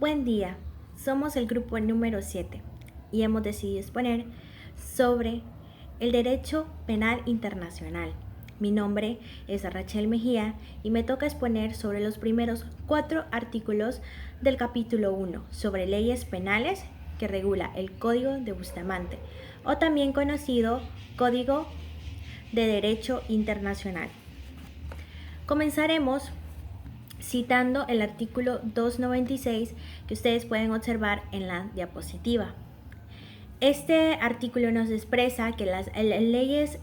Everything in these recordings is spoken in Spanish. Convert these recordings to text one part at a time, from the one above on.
Buen día, somos el grupo número 7 y hemos decidido exponer sobre el derecho penal internacional. Mi nombre es Rachel Mejía y me toca exponer sobre los primeros 4 artículos del capítulo 1 sobre leyes penales que regula el Código de Bustamante, o también conocido Código de Derecho Internacional. Comenzaremos citando el artículo 296 que ustedes pueden observar en la diapositiva. Este artículo nos expresa que las leyes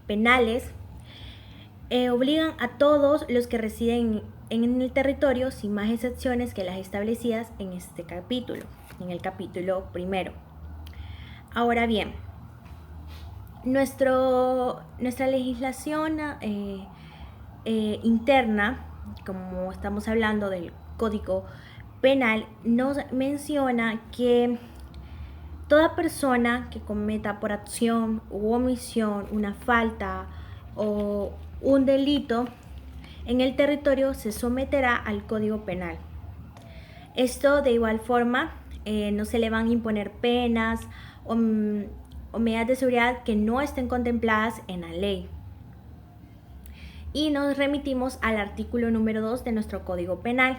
penales obligan a todos los que residen en el territorio, sin más excepciones que las establecidas en este capítulo, en el capítulo primero. Ahora bien, nuestra legislación interna, como estamos hablando del Código Penal, nos menciona que toda persona que cometa por acción u omisión una falta o un delito en el territorio se someterá al Código Penal. Esto de igual forma no se le van a imponer penas o medidas de seguridad que no estén contempladas en la ley. Y nos remitimos al artículo número 2 de nuestro Código Penal,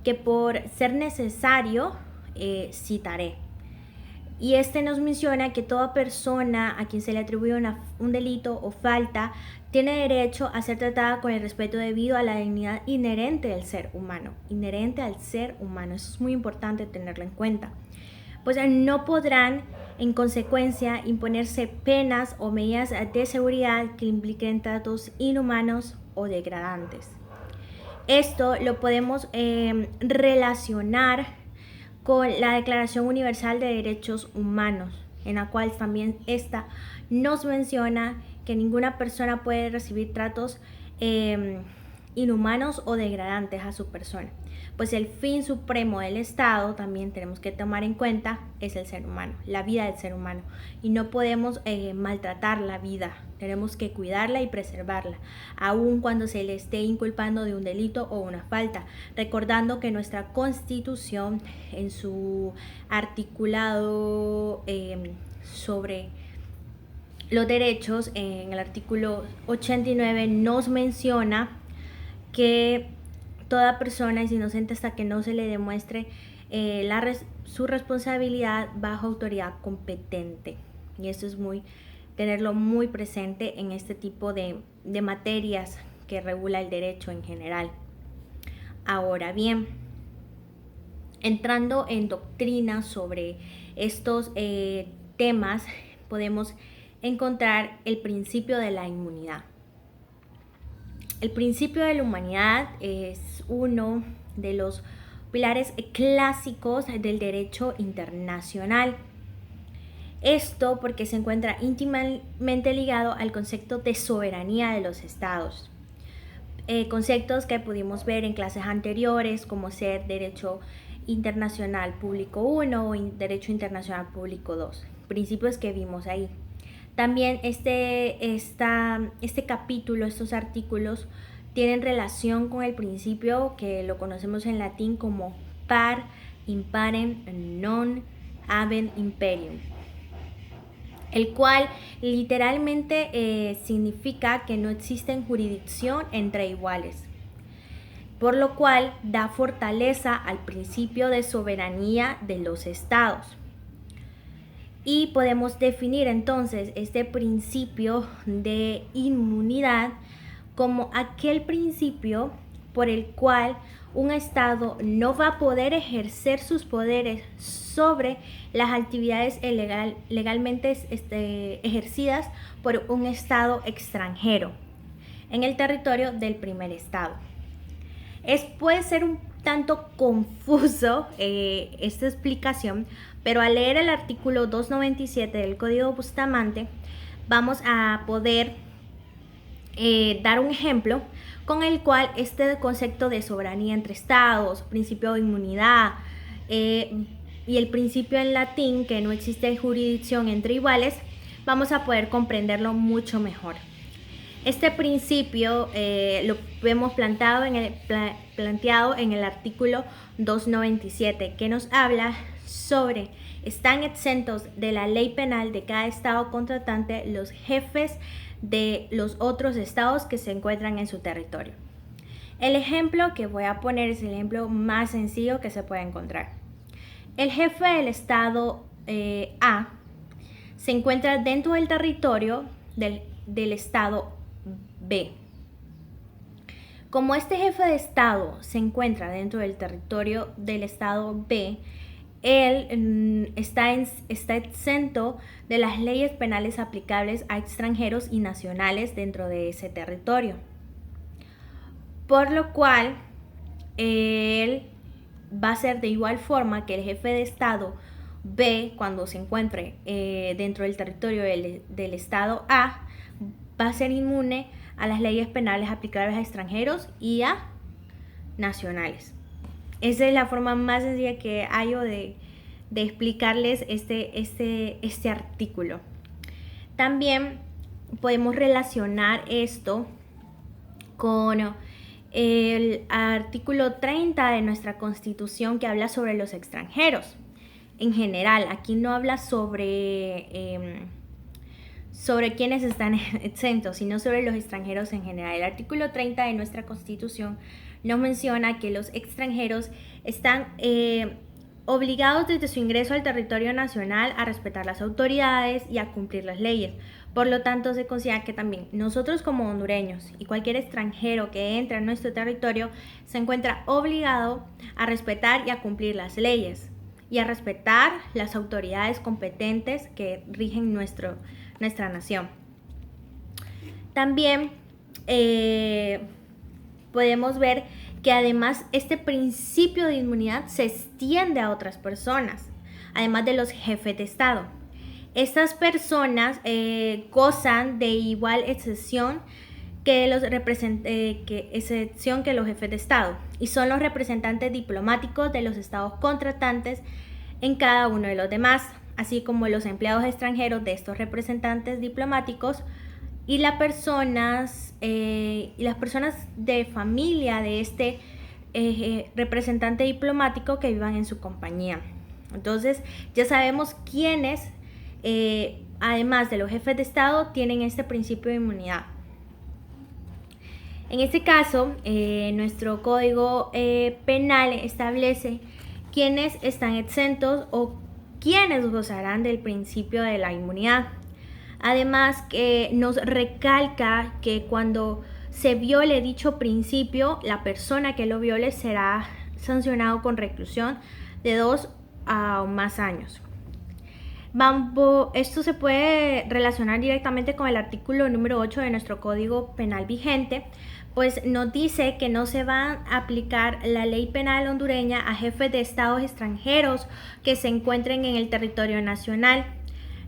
que por ser necesario citaré. Y este nos menciona que toda persona a quien se le atribuye un delito o falta tiene derecho a ser tratada con el respeto debido a la dignidad inherente del ser humano. Inherente al ser humano, eso es muy importante tenerlo en cuenta. Pues no podrán en consecuencia imponerse penas o medidas de seguridad que impliquen tratos inhumanos o degradantes. Esto lo podemos relacionar con la Declaración Universal de Derechos Humanos, en la cual también esta nos menciona que ninguna persona puede recibir tratos inhumanos o degradantes a su persona. Pues el fin supremo del Estado, también tenemos que tomar en cuenta, es el ser humano, la vida del ser humano. Y no podemos maltratar la vida, tenemos que cuidarla y preservarla, aun cuando se le esté inculpando de un delito o una falta. Recordando que nuestra Constitución, en su articulado sobre los derechos, en el artículo 89, nos menciona que toda persona es inocente hasta que no se le demuestre su responsabilidad bajo autoridad competente. Y esto es tenerlo muy presente en este tipo de materias que regula el derecho en general. Ahora bien, entrando en doctrina sobre estos temas, podemos encontrar el principio de la inmunidad. El principio de la humanidad es uno de los pilares clásicos del derecho internacional. Esto porque se encuentra íntimamente ligado al concepto de soberanía de los estados. Conceptos que pudimos ver en clases anteriores, como ser derecho internacional público 1 o derecho internacional público 2. Principios que vimos ahí. También este capítulo, estos artículos, tienen relación con el principio que lo conocemos en latín como par imparem non habent imperium, el cual literalmente significa que no existe jurisdicción entre iguales, por lo cual da fortaleza al principio de soberanía de los estados. Y podemos definir entonces este principio de inmunidad como aquel principio por el cual un Estado no va a poder ejercer sus poderes sobre las actividades legalmente ejercidas por un Estado extranjero en el territorio del primer Estado. Puede ser un tanto confuso esta explicación, pero al leer el artículo 297 del Código Bustamante vamos a poder dar un ejemplo con el cual este concepto de soberanía entre estados, principio de inmunidad y el principio en latín que no existe jurisdicción entre iguales, vamos a poder comprenderlo mucho mejor. Este principio lo vemos planteado en el artículo 297, que nos habla sobre: están exentos de la ley penal de cada estado contratante los jefes de los otros estados que se encuentran en su territorio. El ejemplo que voy a poner es el ejemplo más sencillo que se puede encontrar. El jefe del estado A se encuentra dentro del territorio del estado B. Como este jefe de estado se encuentra dentro del territorio del estado B, él está exento de las leyes penales aplicables a extranjeros y nacionales dentro de ese territorio. Por lo cual, él va a ser de igual forma que el jefe de estado B, cuando se encuentre dentro del territorio del estado A, va a ser inmune a las leyes penales aplicables a extranjeros y a nacionales. Esa es la forma más sencilla que hallo de explicarles este artículo. También podemos relacionar esto con el artículo 30 de nuestra Constitución, que habla sobre los extranjeros. En general, aquí no habla sobre quienes están exentos, sino sobre los extranjeros en general. El artículo 30 de nuestra Constitución nos menciona que los extranjeros están obligados desde su ingreso al territorio nacional a respetar las autoridades y a cumplir las leyes. Por lo tanto, se considera que también nosotros como hondureños y cualquier extranjero que entre a nuestro territorio se encuentra obligado a respetar y a cumplir las leyes y a respetar las autoridades competentes que rigen nuestra nación. También podemos ver que además este principio de inmunidad se extiende a otras personas, además de los jefes de Estado. Estas personas gozan de igual excepción que los jefes de Estado, y son los representantes diplomáticos de los estados contratantes en cada uno de los demás, así como los empleados extranjeros de estos representantes diplomáticos y las personas de familia de este representante diplomático que vivan en su compañía. Entonces ya sabemos quiénes, además de los jefes de Estado, tienen este principio de inmunidad. En este caso, nuestro Código Penal establece quiénes están exentos o quiénes gozarán del principio de la inmunidad. Además, que nos recalca que cuando se viole dicho principio, la persona que lo viole será sancionado con reclusión de 2 a más años. Esto se puede relacionar directamente con el artículo número 8 de nuestro Código Penal vigente, pues nos dice que no se va a aplicar la ley penal hondureña a jefes de estados extranjeros que se encuentren en el territorio nacional,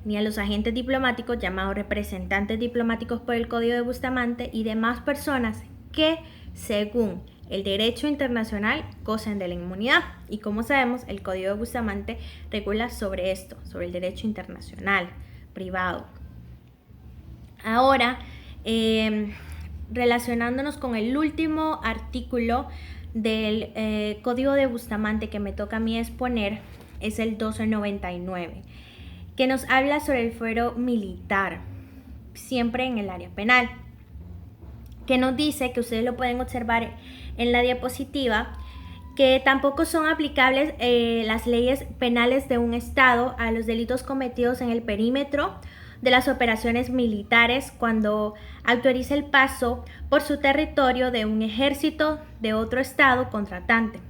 ni a los agentes diplomáticos llamados representantes diplomáticos por el Código de Bustamante y demás personas que, según el derecho internacional, gozan de la inmunidad. Y como sabemos, el Código de Bustamante regula sobre esto, sobre el derecho internacional privado. Ahora, relacionándonos con el último artículo del Código de Bustamante que me toca a mí exponer, es el 1299, que nos habla sobre el fuero militar, siempre en el área penal, que nos dice, que ustedes lo pueden observar en la diapositiva, que tampoco son aplicables las leyes penales de un estado a los delitos cometidos en el perímetro de las operaciones militares cuando autoriza el paso por su territorio de un ejército de otro estado contratante,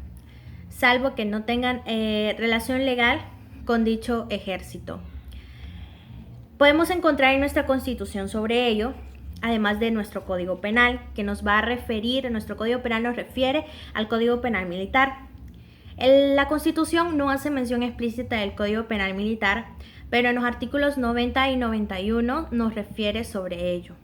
salvo que no tengan relación legal con dicho ejército. Podemos encontrar en nuestra Constitución sobre ello, además de nuestro Código Penal, que nos va a referir, nuestro Código Penal nos refiere al Código Penal Militar. La Constitución no hace mención explícita del Código Penal Militar, pero en los artículos 90 y 91 nos refiere sobre ello.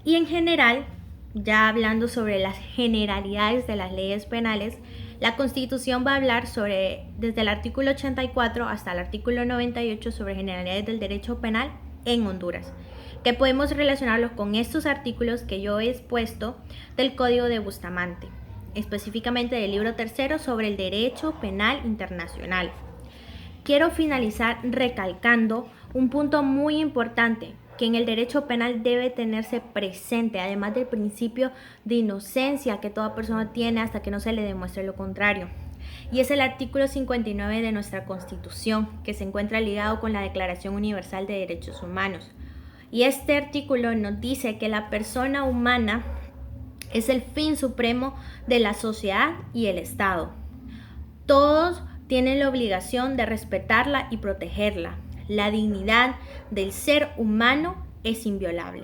Y en general, ya hablando sobre las generalidades de las leyes penales, la Constitución va a hablar sobre, desde el artículo 84 hasta el artículo 98, sobre generalidades del derecho penal en Honduras, que podemos relacionarlos con estos artículos que yo he expuesto del Código de Bustamante, específicamente del libro tercero sobre el derecho penal internacional. Quiero finalizar recalcando un punto muy importante que en el derecho penal debe tenerse presente, además del principio de inocencia que toda persona tiene hasta que no se le demuestre lo contrario. Y es el artículo 59 de nuestra Constitución, que se encuentra ligado con la Declaración Universal de Derechos Humanos. Y este artículo nos dice que la persona humana es el fin supremo de la sociedad y el Estado. Todos tienen la obligación de respetarla y protegerla. La dignidad del ser humano es inviolable.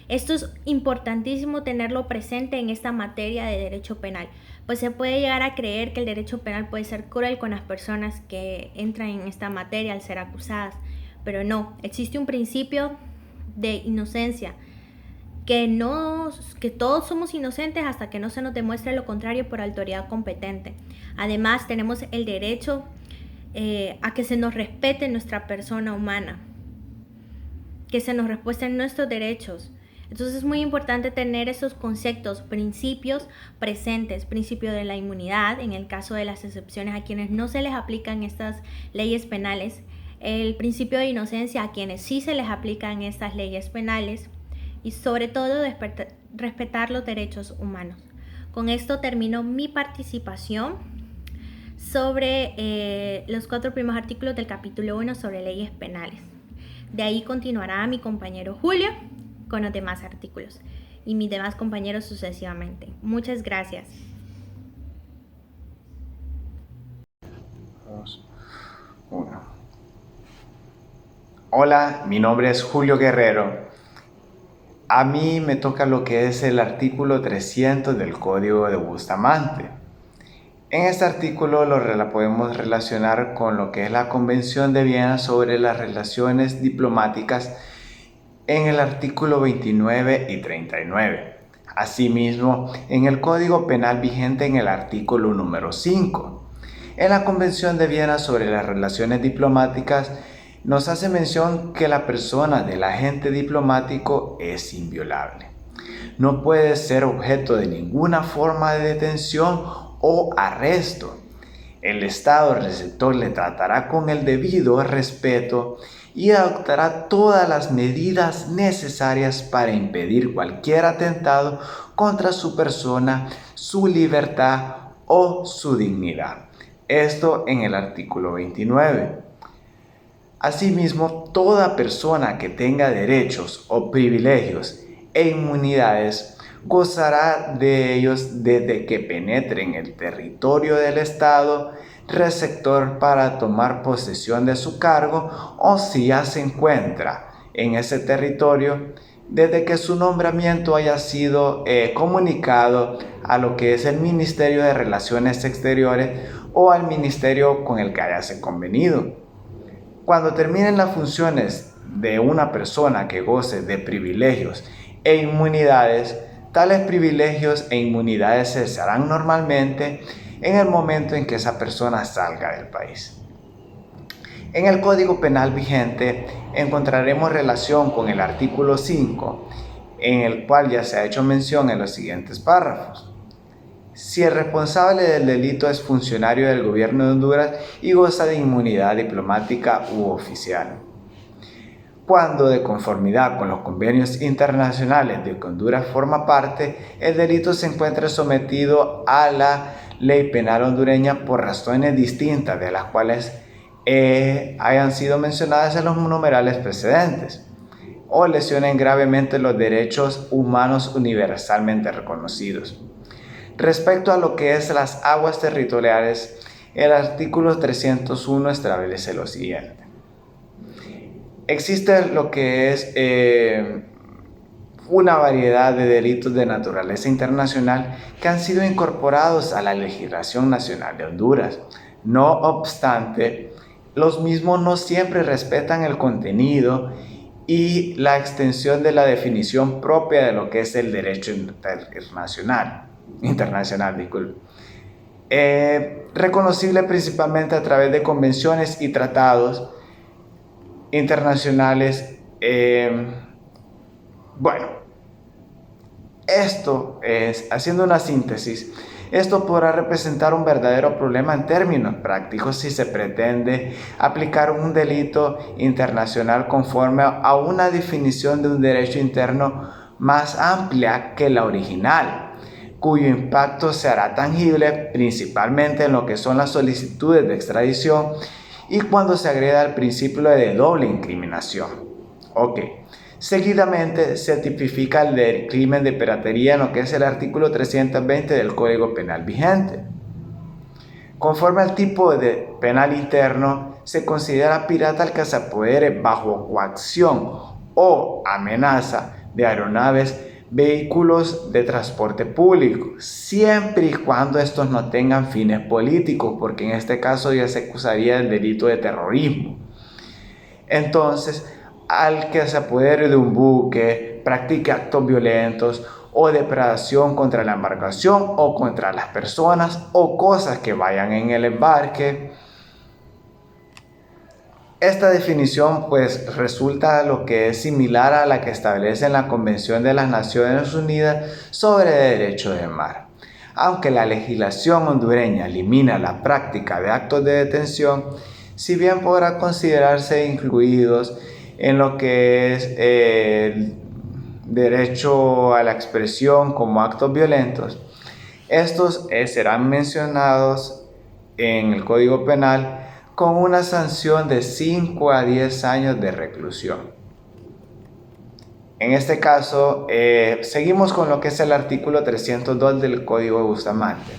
Esto es importantísimo tenerlo presente en esta materia de derecho penal, pues se puede llegar a creer que el derecho penal puede ser cruel con las personas que entran en esta materia al ser acusadas, pero no, existe un principio de inocencia, que todos somos inocentes hasta que no se nos demuestre lo contrario por autoridad competente. Además, tenemos el derecho a que se nos respete nuestra persona humana, que se nos respeten nuestros derechos. Entonces es muy importante tener esos conceptos, principios presentes, principio de la inmunidad, en el caso de las excepciones a quienes no se les aplican estas leyes penales, el principio de inocencia a quienes sí se les aplican estas leyes penales, y sobre todo respetar los derechos humanos. Con esto termino mi participación sobre los 4 primeros artículos del capítulo 1 sobre leyes penales. De ahí continuará mi compañero Julio con los demás artículos y mis demás compañeros sucesivamente. Muchas gracias. Hola, mi nombre es Julio Guerrero. A mí me toca lo que es el artículo 300 del Código de Bustamante. En este artículo la podemos relacionar con lo que es la Convención de Viena sobre las relaciones diplomáticas en el artículo 29 y 39. Asimismo, en el Código Penal vigente en el artículo número 5. En la Convención de Viena sobre las relaciones diplomáticas nos hace mención que la persona del agente diplomático es inviolable. No puede ser objeto de ninguna forma de detención o arresto. El Estado receptor le tratará con el debido respeto y adoptará todas las medidas necesarias para impedir cualquier atentado contra su persona, su libertad o su dignidad. Esto en el artículo 29. Asimismo, toda persona que tenga derechos o privilegios e inmunidades gozará de ellos desde que penetre en el territorio del Estado receptor para tomar posesión de su cargo o si ya se encuentra en ese territorio desde que su nombramiento haya sido comunicado a lo que es el Ministerio de Relaciones Exteriores o al ministerio con el que hayase convenido. Cuando terminen las funciones de una persona que goce de privilegios e inmunidades, tales privilegios e inmunidades cesarán normalmente en el momento en que esa persona salga del país. En el Código Penal vigente encontraremos relación con el artículo 5, en el cual ya se ha hecho mención en los siguientes párrafos. Si el responsable del delito es funcionario del gobierno de Honduras y goza de inmunidad diplomática u oficial. Cuando, de conformidad con los convenios internacionales de que Honduras forma parte, el delito se encuentre sometido a la ley penal hondureña por razones distintas de las cuales hayan sido mencionadas en los numerales precedentes, o lesionen gravemente los derechos humanos universalmente reconocidos. Respecto a lo que es las aguas territoriales, el artículo 301 establece lo siguiente. Existe lo que es una variedad de delitos de naturaleza internacional que han sido incorporados a la legislación nacional de Honduras. No obstante, los mismos no siempre respetan el contenido y la extensión de la definición propia de lo que es el derecho internacional, reconocible principalmente a través de convenciones y tratados internacionales Bueno, esto es, haciendo una síntesis, esto podrá representar un verdadero problema en términos prácticos si se pretende aplicar un delito internacional conforme a una definición de un derecho interno más amplia que la original, cuyo impacto se hará tangible principalmente en lo que son las solicitudes de extradición y cuando se agreda al principio de doble incriminación. Ok. Seguidamente se tipifica el crimen de piratería en lo que es el artículo 320 del Código Penal vigente. Conforme al tipo de penal interno, se considera pirata el que se apodere bajo coacción o amenaza de aeronaves, vehículos de transporte público, siempre y cuando estos no tengan fines políticos, porque en este caso ya se acusaría del delito de terrorismo. Entonces, al que se apodere de un buque, practique actos violentos o depredación contra la embarcación o contra las personas o cosas que vayan en el embarque. Esta definición pues resulta lo que es similar a la que establece en la Convención de las Naciones Unidas sobre Derecho de Mar. Aunque la legislación hondureña elimina la práctica de actos de detención, si bien podrá considerarse incluidos en lo que es el derecho a la expresión como actos violentos, estos serán mencionados en el Código Penal con una sanción de 5 a 10 años de reclusión. En este caso, seguimos con lo que es el artículo 302 del Código de Bustamante.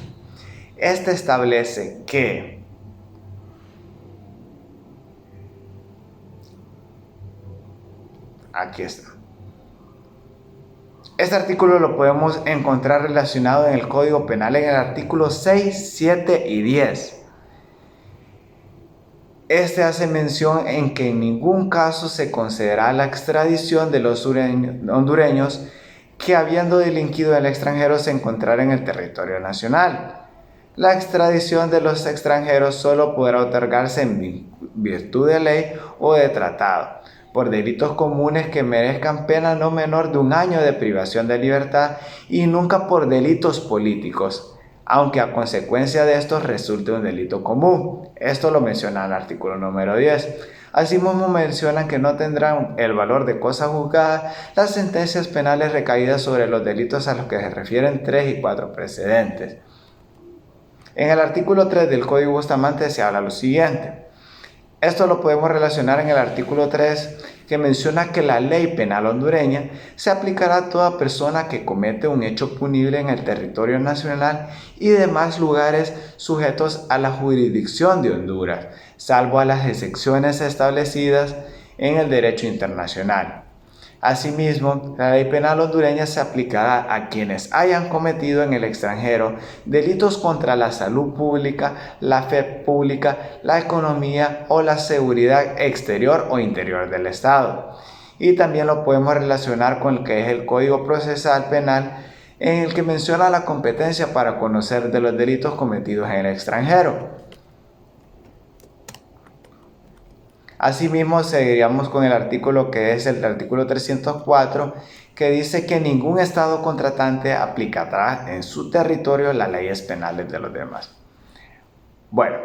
Este establece que aquí está. Este artículo lo podemos encontrar relacionado en el Código Penal en el artículo 6, 7 y 10. Este hace mención en que en ningún caso se concederá la extradición de los hondureños que habiendo delinquido en el extranjero se encontrara en el territorio nacional. La extradición de los extranjeros solo podrá otorgarse en virtud de ley o de tratado, por delitos comunes que merezcan pena no menor de 1 año de privación de libertad y nunca por delitos políticos, aunque a consecuencia de estos resulte un delito común. Esto lo menciona el artículo número 10. Asimismo mencionan que no tendrán el valor de cosa juzgada las sentencias penales recaídas sobre los delitos a los que se refieren 3 y 4 precedentes. En el artículo 3 del Código Bustamante se habla lo siguiente. Esto lo podemos relacionar en el artículo 3, que menciona que la ley penal hondureña se aplicará a toda persona que comete un hecho punible en el territorio nacional y demás lugares sujetos a la jurisdicción de Honduras, salvo a las excepciones establecidas en el derecho internacional. Asimismo, la ley penal hondureña se aplicará a quienes hayan cometido en el extranjero delitos contra la salud pública, la fe pública, la economía o la seguridad exterior o interior del Estado. Y también lo podemos relacionar con lo que es el Código Procesal Penal, en el que menciona la competencia para conocer de los delitos cometidos en el extranjero. Asimismo, seguiríamos con el artículo que es el artículo 304, que dice que ningún Estado contratante aplicará en su territorio las leyes penales de los demás. Bueno,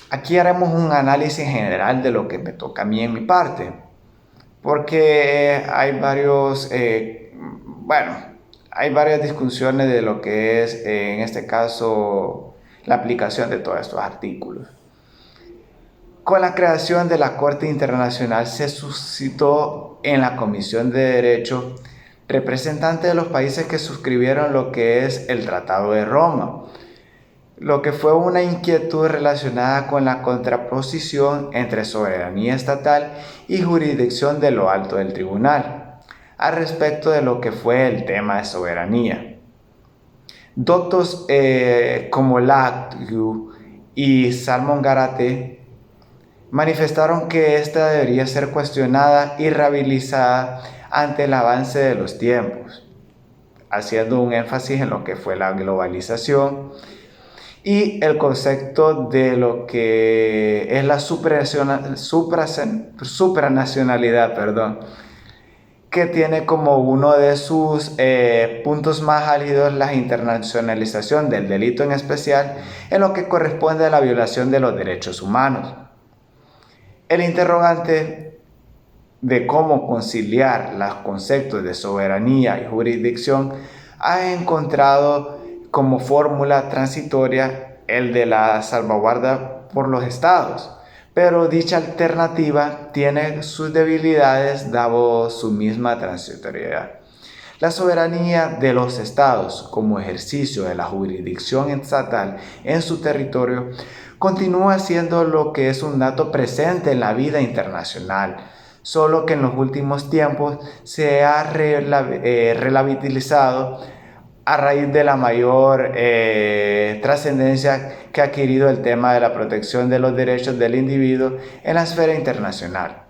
aquí haremos un análisis general de lo que me toca a mí en mi parte, porque hay varias discusiones de lo que es, en este caso, la aplicación de todos estos artículos. Con la creación de la Corte Internacional se suscitó en la Comisión de Derecho representantes de los países que suscribieron lo que es el Tratado de Roma, lo que fue una inquietud relacionada con la contraposición entre soberanía estatal y jurisdicción de lo alto del tribunal, al respecto de lo que fue el tema de soberanía. Doctos como Lactiu y Salmón Garate manifestaron que esta debería ser cuestionada y rehabilitada ante el avance de los tiempos, haciendo un énfasis en lo que fue la globalización y el concepto de lo que es la supranacionalidad, que tiene como uno de sus puntos más álgidos la internacionalización del delito en especial en lo que corresponde a la violación de los derechos humanos. El interrogante de cómo conciliar los conceptos de soberanía y jurisdicción ha encontrado como fórmula transitoria el de la salvaguarda por los estados, pero dicha alternativa tiene sus debilidades dado su misma transitoriedad. La soberanía de los estados como ejercicio de la jurisdicción estatal en su territorio continúa siendo lo que es un dato presente en la vida internacional, solo que en los últimos tiempos se ha relativizado a raíz de la mayor trascendencia que ha adquirido el tema de la protección de los derechos del individuo en la esfera internacional.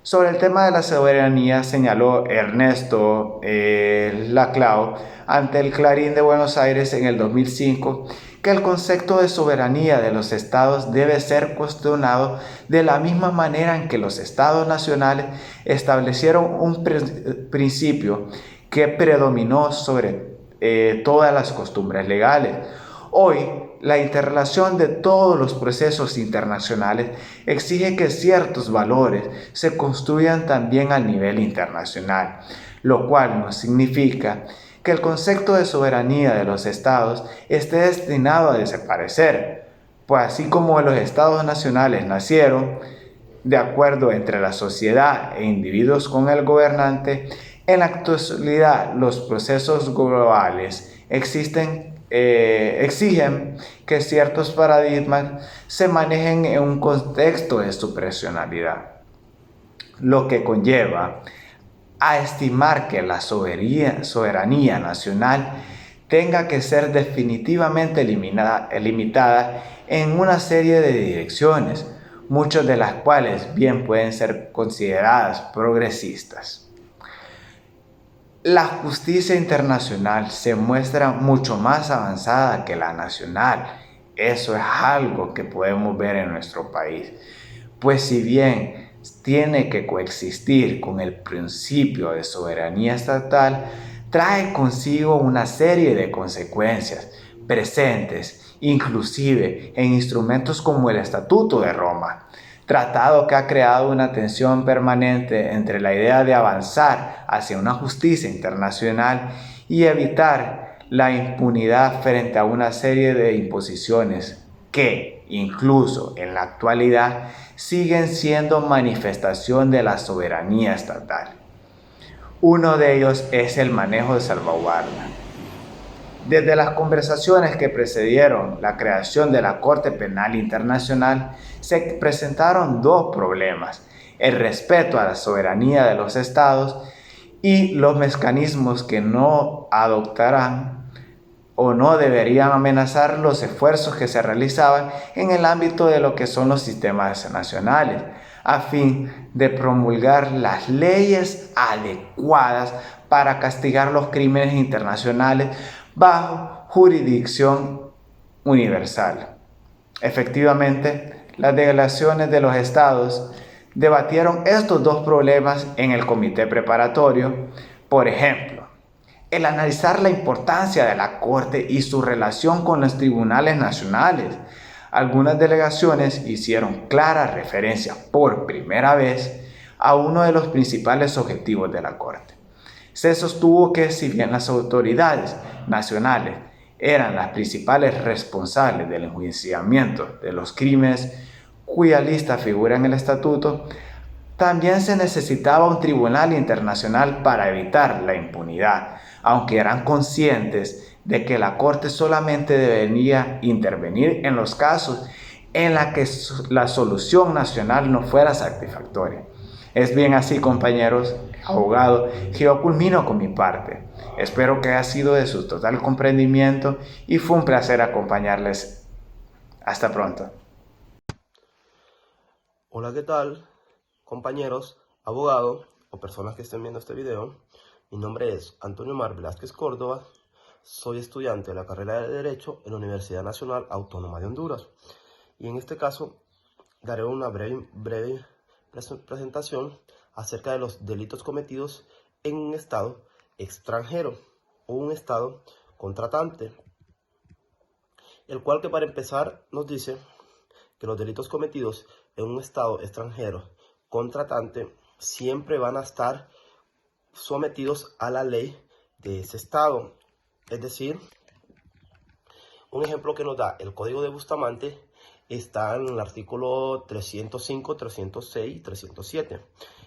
Sobre el tema de la soberanía señaló Ernesto Laclau ante el Clarín de Buenos Aires en el 2005 que el concepto de soberanía de los estados debe ser cuestionado de la misma manera en que los estados nacionales establecieron un principio que predominó sobre todas las costumbres legales. Hoy, la interrelación de todos los procesos internacionales exige que ciertos valores se construyan también a nivel internacional, lo cual no significa que el concepto de soberanía de los estados esté destinado a desaparecer, pues así como los estados nacionales nacieron de acuerdo entre la sociedad e individuos con el gobernante, en la actualidad los procesos globales exigen que ciertos paradigmas se manejen en un contexto de supranacionalidad, lo que conlleva a estimar que la soberanía nacional tenga que ser definitivamente limitada en una serie de direcciones, muchas de las cuales bien pueden ser consideradas progresistas. La justicia internacional se muestra mucho más avanzada que la nacional. Eso es algo que podemos ver en nuestro país. Pues si bien tiene que coexistir con el principio de soberanía estatal, trae consigo una serie de consecuencias presentes, inclusive en instrumentos como el Estatuto de Roma, tratado que ha creado una tensión permanente entre la idea de avanzar hacia una justicia internacional y evitar la impunidad frente a una serie de imposiciones que, incluso en la actualidad, siguen siendo manifestación de la soberanía estatal. Uno de ellos es el manejo de salvaguarda. Desde las conversaciones que precedieron la creación de la Corte Penal Internacional, se presentaron dos problemas: el respeto a la soberanía de los estados y los mecanismos que no adoptarán o no deberían amenazar los esfuerzos que se realizaban en el ámbito de lo que son los sistemas nacionales, a fin de promulgar las leyes adecuadas para castigar los crímenes internacionales bajo jurisdicción universal. Efectivamente, las delegaciones de los estados debatieron estos dos problemas en el comité preparatorio. Por ejemplo, el analizar la importancia de la Corte y su relación con los tribunales nacionales. Algunas delegaciones hicieron clara referencia por primera vez a uno de los principales objetivos de la Corte. Se sostuvo que si bien las autoridades nacionales eran las principales responsables del enjuiciamiento de los crímenes cuya lista figura en el estatuto, también se necesitaba un tribunal internacional para evitar la impunidad, aunque eran conscientes de que la Corte solamente debería intervenir en los casos en los que la solución nacional no fuera satisfactoria. Es bien así, compañeros, abogado, que yo culmino con mi parte. Espero que haya sido de su total comprendimiento y fue un placer acompañarles. Hasta pronto. Hola, ¿qué tal, compañeros, abogado o personas que estén viendo este video? Mi nombre es Antonio Mar Velázquez Córdoba, soy estudiante de la carrera de Derecho en la Universidad Nacional Autónoma de Honduras. Y en este caso daré una breve presentación acerca de los delitos cometidos en un estado extranjero o un estado contratante, el cual que para empezar nos dice que los delitos cometidos en un estado extranjero contratante siempre van a estar sometidos a la ley de ese estado. Es decir, un ejemplo que nos da el Código de Bustamante está en el artículo 305, 306 y 307,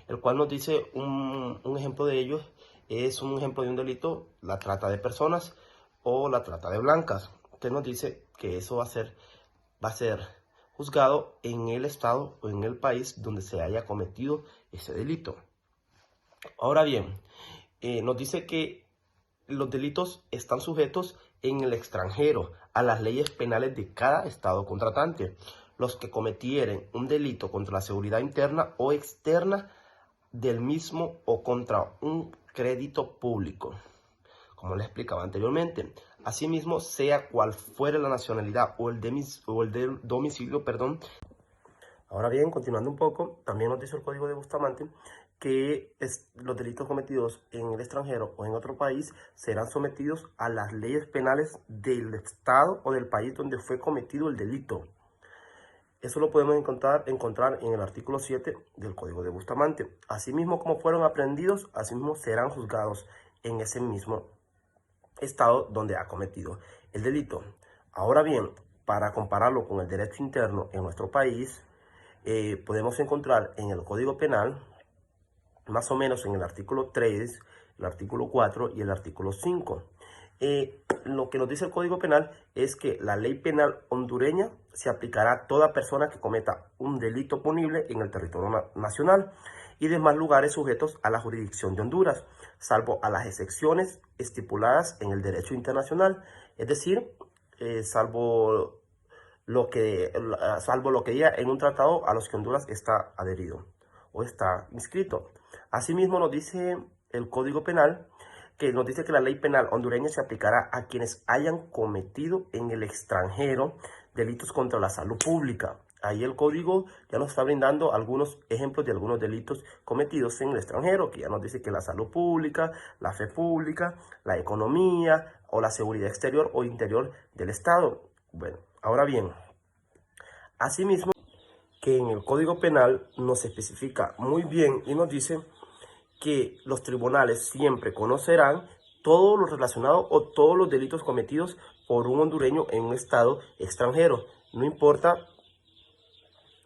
el cual nos dice un ejemplo de ellos. Es un ejemplo de un delito, la trata de personas o la trata de blancas, que nos dice que eso va a ser juzgado en el estado o en el país donde se haya cometido ese delito. Ahora bien, nos dice que los delitos están sujetos en el extranjero a las leyes penales de cada estado contratante. Los que cometieren un delito contra la seguridad interna o externa del mismo o contra un crédito público, como les explicaba anteriormente. Asimismo, sea cual fuere la nacionalidad o el domicilio. Ahora bien, continuando un poco, también nos dice el Código de Bustamante que los delitos cometidos en el extranjero o en otro país serán sometidos a las leyes penales del estado o del país donde fue cometido el delito. Eso lo podemos encontrar en el artículo 7 del Código de Bustamante. Asimismo, como fueron aprehendidos, asimismo serán juzgados en ese mismo estado donde ha cometido el delito. Ahora bien, para compararlo con el derecho interno en nuestro país, podemos encontrar en el Código Penal, más o menos en el artículo 3, el artículo 4 y el artículo 5. Lo que nos dice el Código Penal es que la ley penal hondureña se aplicará a toda persona que cometa un delito punible en el territorio nacional y demás lugares sujetos a la jurisdicción de Honduras, salvo a las excepciones estipuladas en el derecho internacional, es decir, salvo lo que diga en un tratado a los que Honduras está adherido o está inscrito. Asimismo, nos dice el Código Penal que nos dice que la ley penal hondureña se aplicará a quienes hayan cometido en el extranjero delitos contra la salud pública. Ahí el código ya nos está brindando algunos ejemplos de algunos delitos cometidos en el extranjero, que ya nos dice que la salud pública, la fe pública, la economía o la seguridad exterior o interior del Estado. Bueno, ahora bien, asimismo que en el Código Penal nos especifica muy bien y nos dice que los tribunales siempre conocerán todo lo relacionado o todos los delitos cometidos por un hondureño en un estado extranjero. No importa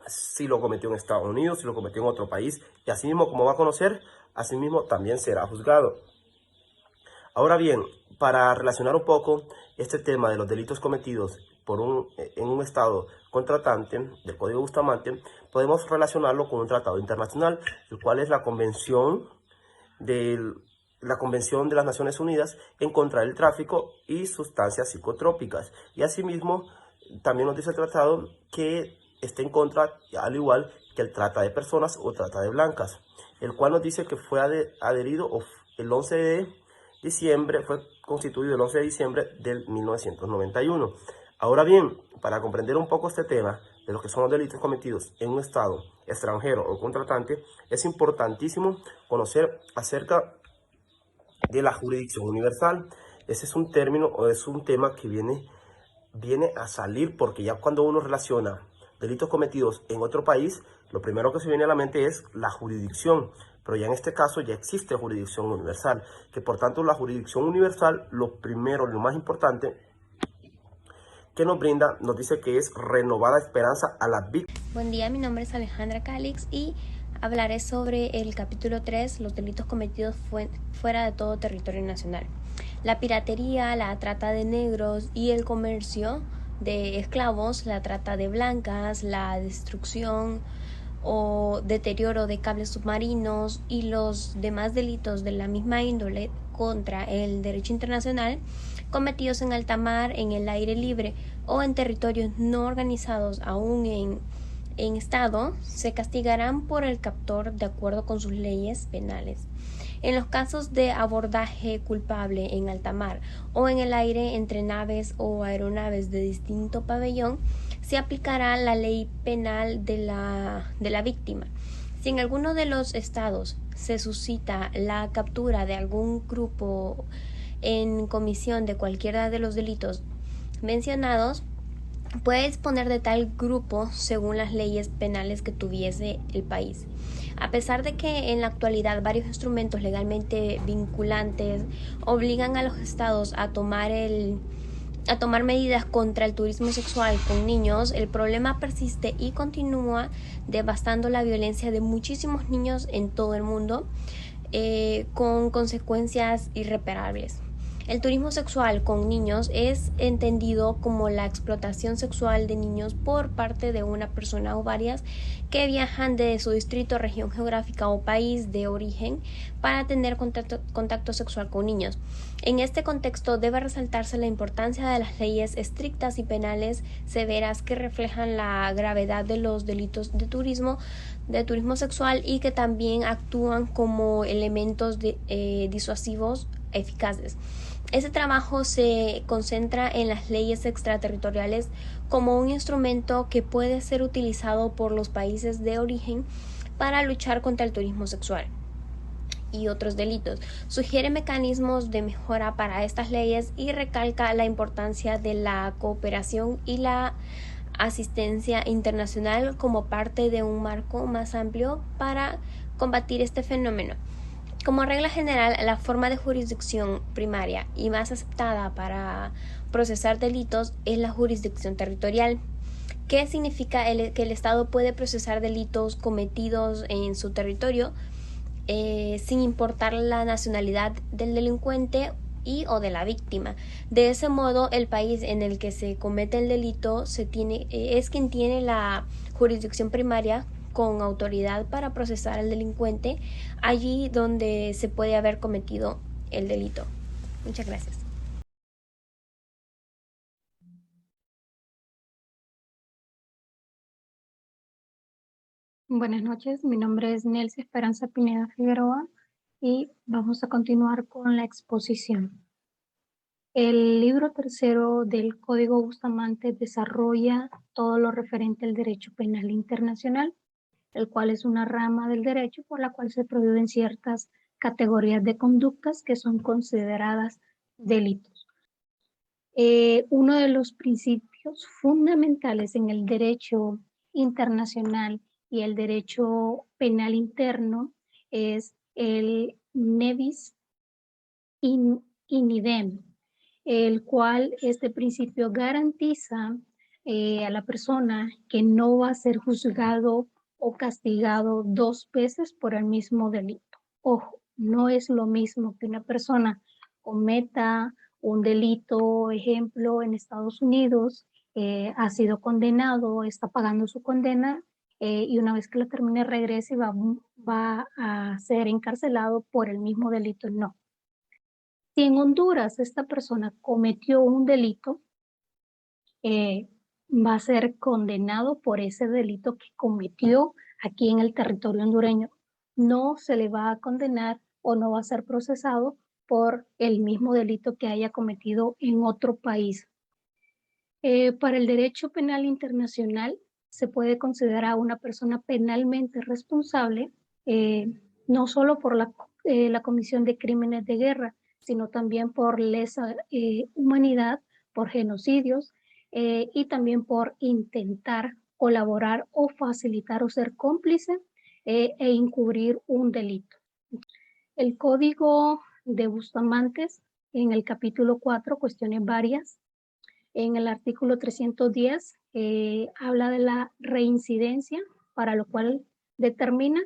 si lo cometió en Estados Unidos, si lo cometió en otro país, y así mismo como va a conocer, así mismo también será juzgado. Ahora bien, para relacionar un poco este tema de los delitos cometidos en un estado contratante del Código Bustamante, podemos relacionarlo con un tratado internacional, el cual es la Convención de las Naciones Unidas en contra del tráfico y sustancias psicotrópicas. Y asimismo, también nos dice el tratado que está en contra, al igual que el trata de personas o trata de blancas, el cual nos dice que fue adherido el 11 de diciembre, fue constituido el 11 de diciembre del 1991. Ahora bien, para comprender un poco este tema de lo que son los delitos cometidos en un estado extranjero o contratante, es importantísimo conocer acerca de la jurisdicción universal. Ese es un término o es un tema que viene a salir porque ya cuando uno relaciona delitos cometidos en otro país, lo primero que se viene a la mente es la jurisdicción, pero ya en este caso ya existe jurisdicción universal, que por tanto la jurisdicción universal, lo más importante que nos brinda, nos dice que es renovada esperanza a las víctimas. Buen día, mi nombre es Alejandra Calix y hablaré sobre el capítulo 3, los delitos cometidos fuera de todo territorio nacional. La piratería, la trata de negros y el comercio de esclavos, la trata de blancas, la destrucción o deterioro de cables submarinos y los demás delitos de la misma índole contra el derecho internacional cometidos en alta mar, en el aire libre o en territorios no organizados aún en estado, se castigarán por el captor de acuerdo con sus leyes penales. En los casos de abordaje culpable en alta mar o en el aire entre naves o aeronaves de distinto pabellón, se aplicará la ley penal de la víctima. Si en alguno de los estados se suscita la captura de algún grupo en comisión de cualquiera de los delitos mencionados, puede disponer de tal grupo según las leyes penales que tuviese el país. A pesar de que en la actualidad varios instrumentos legalmente vinculantes obligan a los estados a tomar medidas contra el turismo sexual con niños, el problema persiste y continúa devastando la violencia de muchísimos niños en todo el mundo, con consecuencias irreparables. El turismo sexual con niños es entendido como la explotación sexual de niños por parte de una persona o varias que viajan de su distrito, región geográfica o país de origen para tener contacto sexual con niños. En este contexto debe resaltarse la importancia de las leyes estrictas y penales severas que reflejan la gravedad de los delitos de turismo sexual y que también actúan como elementos disuasivos eficaces. Ese trabajo se concentra en las leyes extraterritoriales como un instrumento que puede ser utilizado por los países de origen para luchar contra el turismo sexual y otros delitos. Sugiere mecanismos de mejora para estas leyes y recalca la importancia de la cooperación y la asistencia internacional como parte de un marco más amplio para combatir este fenómeno. Como regla general, la forma de jurisdicción primaria y más aceptada para procesar delitos es la jurisdicción territorial. ¿Qué significa que el Estado puede procesar delitos cometidos en su territorio sin importar la nacionalidad del delincuente y o de la víctima? De ese modo, el país en el que se comete el delito es quien tiene la jurisdicción primaria con autoridad para procesar al delincuente allí donde se puede haber cometido el delito. Muchas gracias. Buenas noches, mi nombre es Nelcy Esperanza Pineda Figueroa y vamos a continuar con la exposición. El libro tercero del Código Bustamante desarrolla todo lo referente al derecho penal internacional, el cual es una rama del derecho por la cual se prohíben ciertas categorías de conductas que son consideradas delitos. Uno de los principios fundamentales en el derecho internacional y el derecho penal interno es el ne bis in idem, el cual este principio garantiza a la persona que no va a ser juzgado o castigado dos veces por el mismo delito. Ojo, no es lo mismo que una persona cometa un delito, ejemplo, en Estados Unidos, ha sido condenado, está pagando su condena y una vez que la termine regresa y va a ser encarcelado por el mismo delito. No. Si en Honduras esta persona cometió un delito, va a ser condenado por ese delito que cometió aquí en el territorio hondureño. No se le va a condenar o no va a ser procesado por el mismo delito que haya cometido en otro país. Para el derecho penal internacional se puede considerar a una persona penalmente responsable, no solo por la comisión de crímenes de guerra, sino también por lesa humanidad, por genocidios y también por intentar colaborar o facilitar o ser cómplice e encubrir un delito. El Código de Bustamante, en el capítulo 4, cuestiones varias, en el artículo 310 habla de la reincidencia, para lo cual determina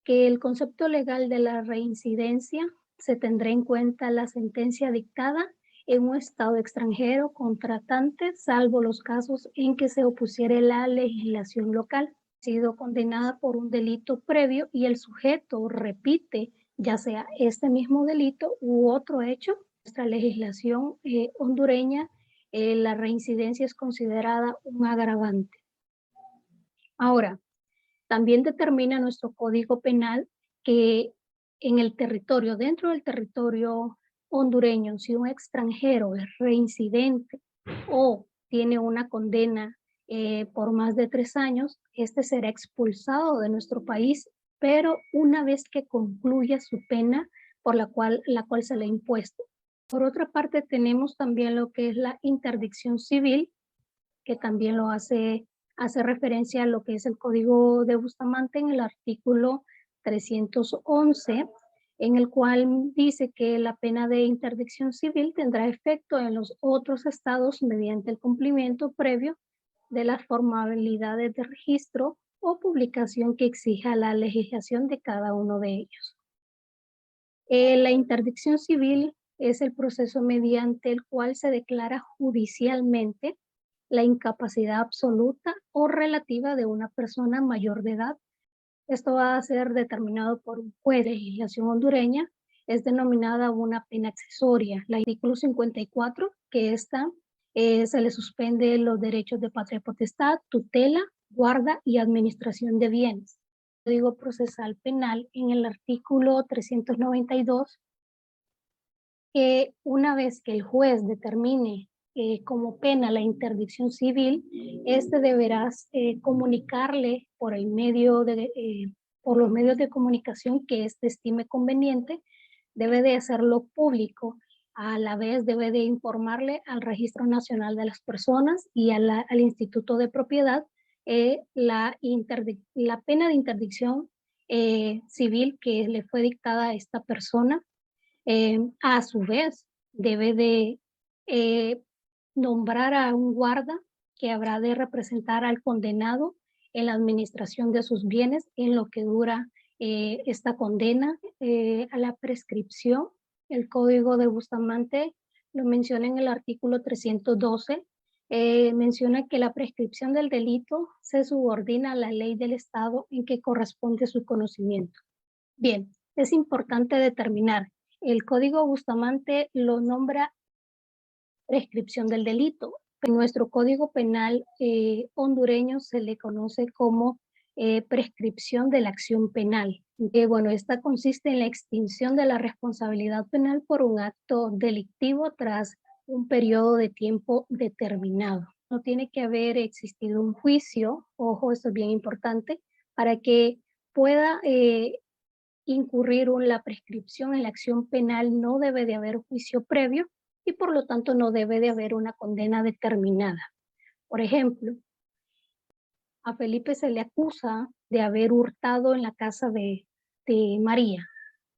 que el concepto legal de la reincidencia se tendrá en cuenta la sentencia dictada en un estado extranjero contratante, salvo los casos en que se opusiere la legislación local. Ha sido condenada por un delito previo y el sujeto repite ya sea este mismo delito u otro hecho. Nuestra legislación hondureña, la reincidencia es considerada un agravante. Ahora, también determina nuestro Código Penal que en el territorio, dentro del territorio hondureño, si un extranjero es reincidente o tiene una condena por más de 3 años, este será expulsado de nuestro país, pero una vez que concluya su pena por la cual se le ha impuesto. Por otra parte, tenemos también lo que es la interdicción civil, que también hace referencia a lo que es el Código de Bustamante en el artículo 311, en el cual dice que la pena de interdicción civil tendrá efecto en los otros estados mediante el cumplimiento previo de las formalidades de registro o publicación que exija la legislación de cada uno de ellos. La interdicción civil es el proceso mediante el cual se declara judicialmente la incapacidad absoluta o relativa de una persona mayor de edad. Esto va a ser determinado por un juez de legislación hondureña. Es denominada una pena accesoria. El artículo 54, que se le suspende los derechos de patria potestad, tutela, guarda y administración de bienes. Código procesal penal en el artículo 392, que una vez que el juez determine como pena la interdicción civil, este deberá comunicarle por los medios de comunicación que éste estime conveniente, debe de hacerlo público, a la vez debe de informarle al Registro Nacional de las Personas y al Instituto de Propiedad la pena de interdicción civil que le fue dictada a esta persona. A su vez, debe de nombrar a un guarda que habrá de representar al condenado en la administración de sus bienes en lo que dura esta condena. A la prescripción, el Código de Bustamante lo menciona en el artículo 312, menciona que la prescripción del delito se subordina a la ley del Estado en que corresponde su conocimiento. Bien, es importante determinar, el Código Bustamante lo nombra prescripción del delito. En nuestro Código Penal hondureño se le conoce como prescripción de la acción penal. Bueno, esta consiste en la extinción de la responsabilidad penal por un acto delictivo tras un periodo de tiempo determinado. No tiene que haber existido un juicio, ojo, esto es bien importante, para que pueda incurrir la prescripción en la acción penal. No debe de haber juicio previo y por lo tanto no debe de haber una condena determinada. Por ejemplo, a Felipe se le acusa de haber hurtado en la casa de María.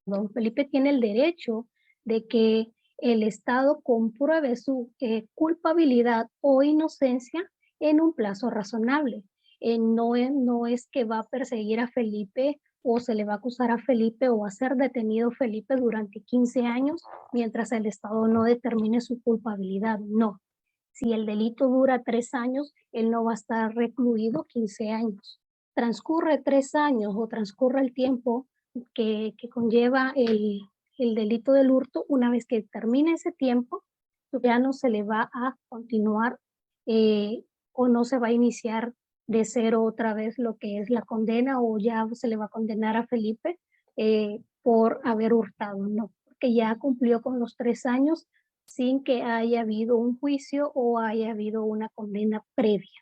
Don Felipe tiene el derecho de que el Estado compruebe su culpabilidad o inocencia en un plazo razonable. No es que va a perseguir a Felipe o se le va a acusar a Felipe o va a ser detenido Felipe durante 15 años mientras el Estado no determine su culpabilidad. No. Si el delito dura 3 años, él no va a estar recluido 15 años. Transcurre 3 años o transcurre el tiempo que conlleva el delito del hurto, una vez que termine ese tiempo, ya no se le va a continuar o no se va a iniciar de cero otra vez lo que es la condena, o ya se le va a condenar a Felipe por haber hurtado. No, porque ya cumplió con los 3 años sin que haya habido un juicio o haya habido una condena previa.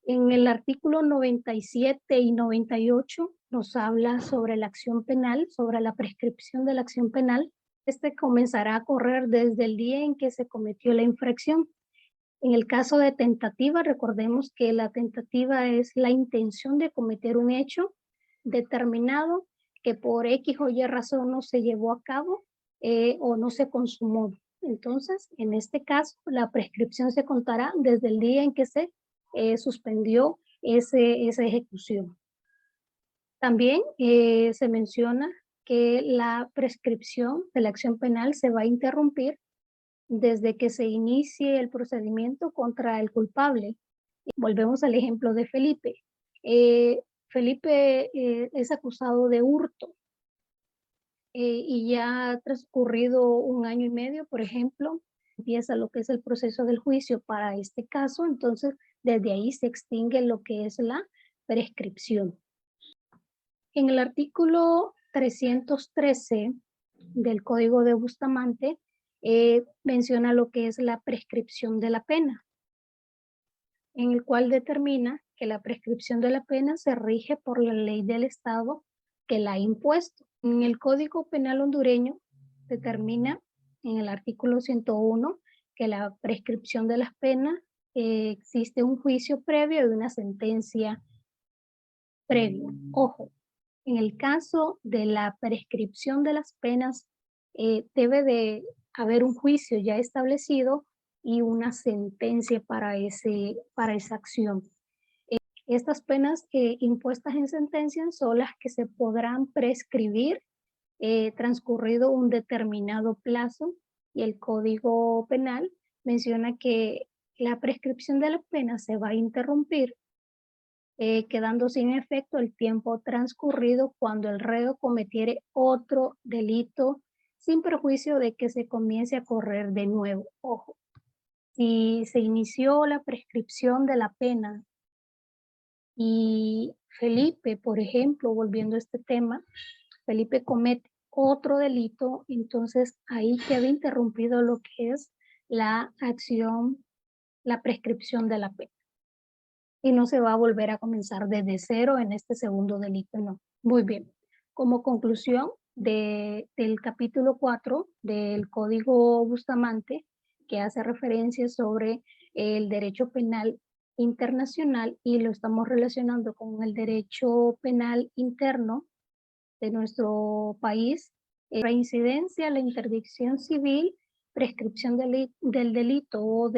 En el artículo 97 y 98 nos habla sobre la acción penal, sobre la prescripción de la acción penal. Este comenzará a correr desde el día en que se cometió la infracción. En el caso de tentativa, recordemos que la tentativa es la intención de cometer un hecho determinado que por X o Y razón no se llevó a cabo o no se consumó. Entonces, en este caso, la prescripción se contará desde el día en que se suspendió esa ejecución. También se menciona que la prescripción de la acción penal se va a interrumpir desde que se inicie el procedimiento contra el culpable. Volvemos al ejemplo de Felipe. Felipe es acusado de hurto y ya ha transcurrido 1 año y medio, por ejemplo, empieza lo que es el proceso del juicio para este caso, entonces desde ahí se extingue lo que es la prescripción. En el artículo 313 del Código de Bustamante menciona lo que es la prescripción de la pena, en el cual determina que la prescripción de la pena se rige por la ley del Estado que la ha impuesto. En el Código Penal hondureño determina en el artículo 101 que la prescripción de las penas existe un juicio previo y una sentencia previa. Ojo, en el caso de la prescripción de las penas, debe de haber un juicio ya establecido y una sentencia para esa acción. Estas penas impuestas en sentencia son las que se podrán prescribir transcurrido un determinado plazo, y el Código Penal menciona que la prescripción de la pena se va a interrumpir quedando sin efecto el tiempo transcurrido cuando el reo cometiere otro delito sin perjuicio de que se comience a correr de nuevo. Ojo, si se inició la prescripción de la pena y Felipe, por ejemplo, volviendo a este tema, Felipe comete otro delito, entonces ahí queda interrumpido lo que es la acción, la prescripción de la pena. Y no se va a volver a comenzar desde cero en este segundo delito, no. Muy bien. Como conclusión del capítulo 4 del Código Bustamante, que hace referencia sobre el derecho penal internacional y lo estamos relacionando con el derecho penal interno de nuestro país, reincidencia, la interdicción civil, prescripción del delito o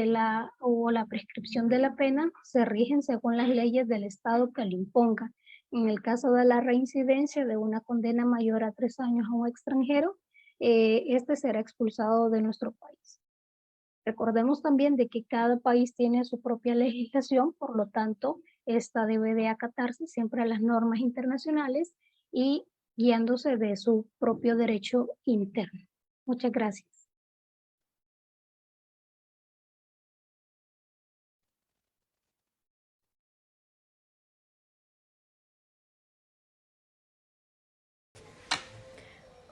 la prescripción de la pena se rigen según las leyes del Estado que lo impongan. En el caso de la reincidencia de una condena mayor a 3 años a un extranjero, este será expulsado de nuestro país. Recordemos también de que cada país tiene su propia legislación, por lo tanto, esta debe de acatarse siempre a las normas internacionales y guiándose de su propio derecho interno. Muchas gracias.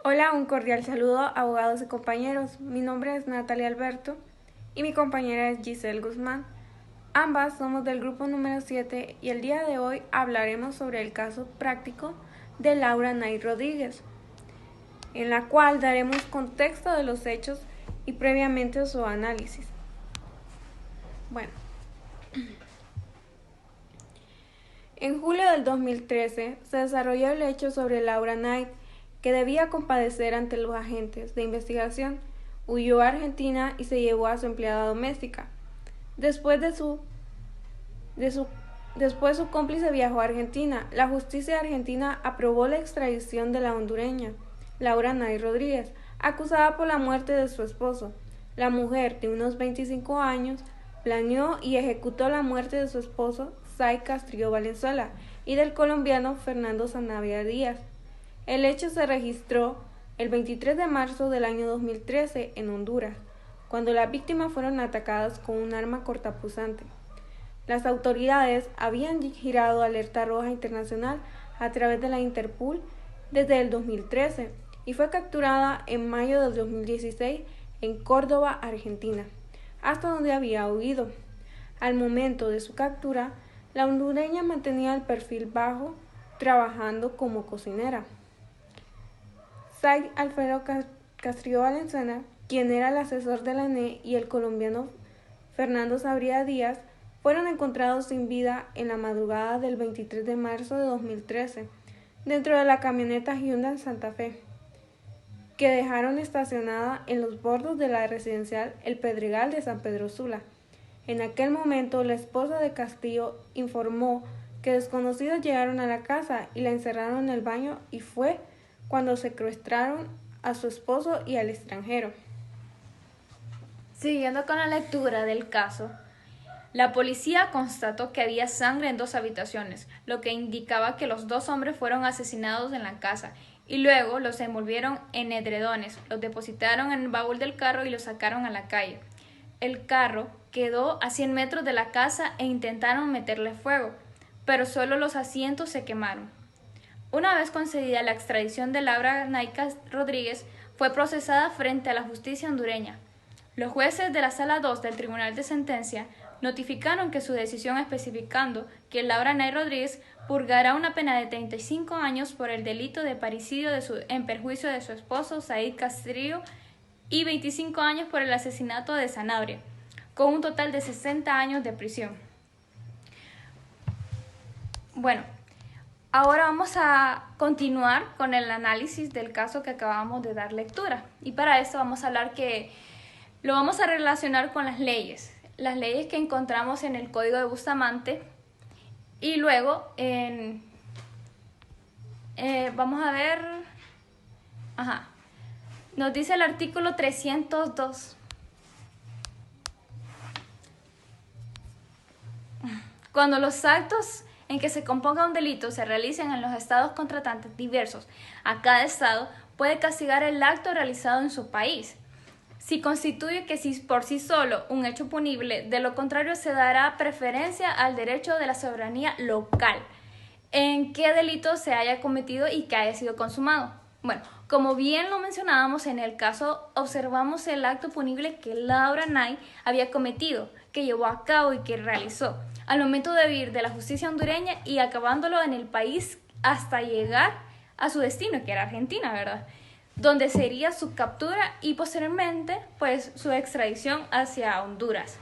Hola, un cordial saludo, abogados y compañeros. Mi nombre es Natalia Alberto y mi compañera es Giselle Guzmán. Ambas somos del grupo número 7 y el día de hoy hablaremos sobre el caso práctico de Laura Nay Rodríguez, en la cual daremos contexto de los hechos y previamente su análisis. Bueno, en julio del 2013 se desarrolló el hecho sobre Laura Nay, que debía comparecer ante los agentes de investigación. Huyó a Argentina y se llevó a su empleada doméstica. Después su cómplice viajó a Argentina. La justicia argentina aprobó la extradición de la hondureña, Laura Nay Rodríguez, acusada por la muerte de su esposo. La mujer, de unos 25 años, planeó y ejecutó la muerte de su esposo, Say Castillo Valenzuela, y del colombiano Fernando Sanabria Díaz. El hecho se registró el 23 de marzo del año 2013 en Honduras, cuando las víctimas fueron atacadas con un arma cortapunzante. Las autoridades habían girado alerta roja internacional a través de la Interpol desde el 2013 y fue capturada en mayo del 2016 en Córdoba, Argentina, hasta donde había huido. Al momento de su captura, la hondureña mantenía el perfil bajo, trabajando como cocinera. Say Alfredo Castillo Valenzuela, quien era el asesor de la NE, y el colombiano Fernando Sanabria Díaz fueron encontrados sin vida en la madrugada del 23 de marzo de 2013 dentro de la camioneta Hyundai Santa Fe, que dejaron estacionada en los bordos de la residencial El Pedregal de San Pedro Sula. En aquel momento, la esposa de Castillo informó que desconocidos llegaron a la casa y la encerraron en el baño, y fue cuando secuestraron a su esposo y al extranjero. Siguiendo con la lectura del caso, la policía constató que había sangre en 2 habitaciones, lo que indicaba que los 2 hombres fueron asesinados en la casa, y luego los envolvieron en edredones, los depositaron en el baúl del carro y los sacaron a la calle. El carro quedó a 100 metros de la casa e intentaron meterle fuego, pero solo los asientos se quemaron. Una vez concedida la extradición de Laura Nay Rodríguez, fue procesada frente a la justicia hondureña. Los jueces de la Sala 2 del Tribunal de Sentencia notificaron que su decisión especificando que Laura Nay Rodríguez purgará una pena de 35 años por el delito de parricidio en perjuicio de su esposo Said Castrillo y 25 años por el asesinato de Sanabria, con un total de 60 años de prisión. Bueno, ahora vamos a continuar con el análisis del caso que acabamos de dar lectura. Y para eso vamos a hablar lo vamos a relacionar con las leyes que encontramos en el Código de Bustamante y luego vamos a ver, nos dice el artículo 302. Cuando los actos en que se componga un delito se realicen en los estados contratantes diversos a cada estado, puede castigar el acto realizado en su país. Si constituye por sí solo un hecho punible, de lo contrario se dará preferencia al derecho de la soberanía local en qué delito se haya cometido y que haya sido consumado. Bueno, como bien lo mencionábamos en el caso, observamos el acto punible que Laura Nay había cometido, que llevó a cabo y que realizó al momento de huir de la justicia hondureña y acabándolo en el país hasta llegar a su destino, que era Argentina, ¿verdad?, donde sería su captura y posteriormente pues su extradición hacia Honduras,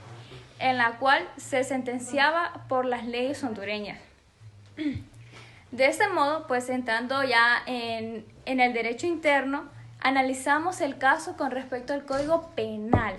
en la cual se sentenciaba por las leyes hondureñas. De este modo, pues entrando ya en el derecho interno, analizamos el caso con respecto al Código Penal.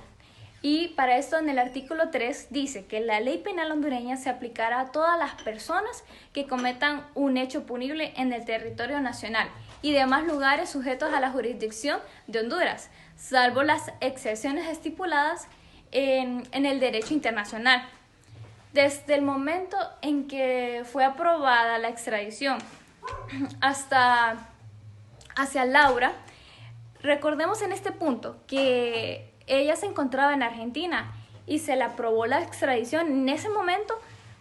Y para esto en el artículo 3 dice que la ley penal hondureña se aplicará a todas las personas que cometan un hecho punible en el territorio nacional y demás lugares sujetos a la jurisdicción de Honduras, salvo las excepciones estipuladas en el derecho internacional. Desde el momento en que fue aprobada la extradición hacia Laura, recordemos en este punto que ella se encontraba en Argentina y se le aprobó la extradición en ese momento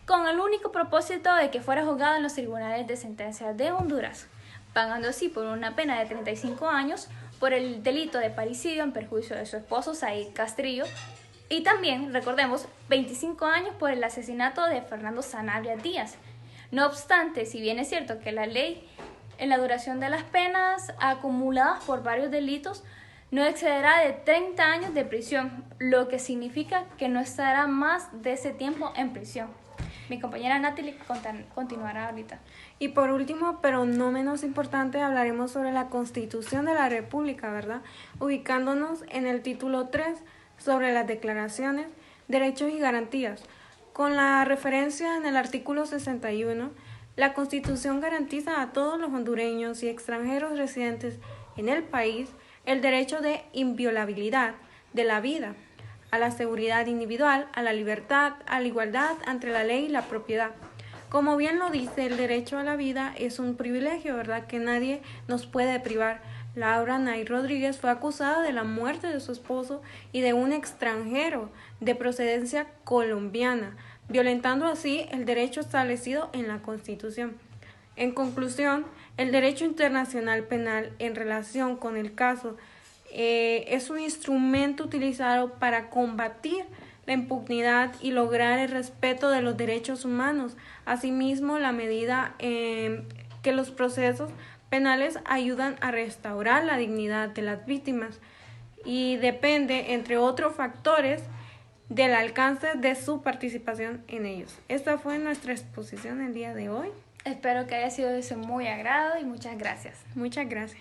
con el único propósito de que fuera juzgada en los tribunales de sentencia de Honduras, pagando así por una pena de 35 años por el delito de parricidio en perjuicio de su esposo Said Castrillo y también, recordemos, 25 años por el asesinato de Fernando Sanabria Díaz. No obstante, si bien es cierto que la ley en la duración de las penas acumuladas por varios delitos no excederá de 30 años de prisión, lo que significa que no estará más de ese tiempo en prisión. Mi compañera Natalie continuará ahorita. Y por último, pero no menos importante, hablaremos sobre la Constitución de la República, ¿verdad? Ubicándonos en el título 3 sobre las declaraciones, derechos y garantías. Con la referencia en el artículo 61, la Constitución garantiza a todos los hondureños y extranjeros residentes en el país el derecho de inviolabilidad de la vida, a la seguridad individual, a la libertad, a la igualdad ante la ley y la propiedad. Como bien lo dice, el derecho a la vida es un privilegio, ¿verdad?, que nadie nos puede privar. Laura Nay Rodríguez fue acusada de la muerte de su esposo y de un extranjero de procedencia colombiana, violentando así el derecho establecido en la Constitución. En conclusión, el derecho internacional penal en relación con el caso es un instrumento utilizado para combatir la impunidad y lograr el respeto de los derechos humanos. Asimismo, la medida que los procesos penales ayudan a restaurar la dignidad de las víctimas y depende, entre otros factores, del alcance de su participación en ellos. Esta fue nuestra exposición el día de hoy. Espero que haya sido de su muy agrado y muchas gracias. Muchas gracias.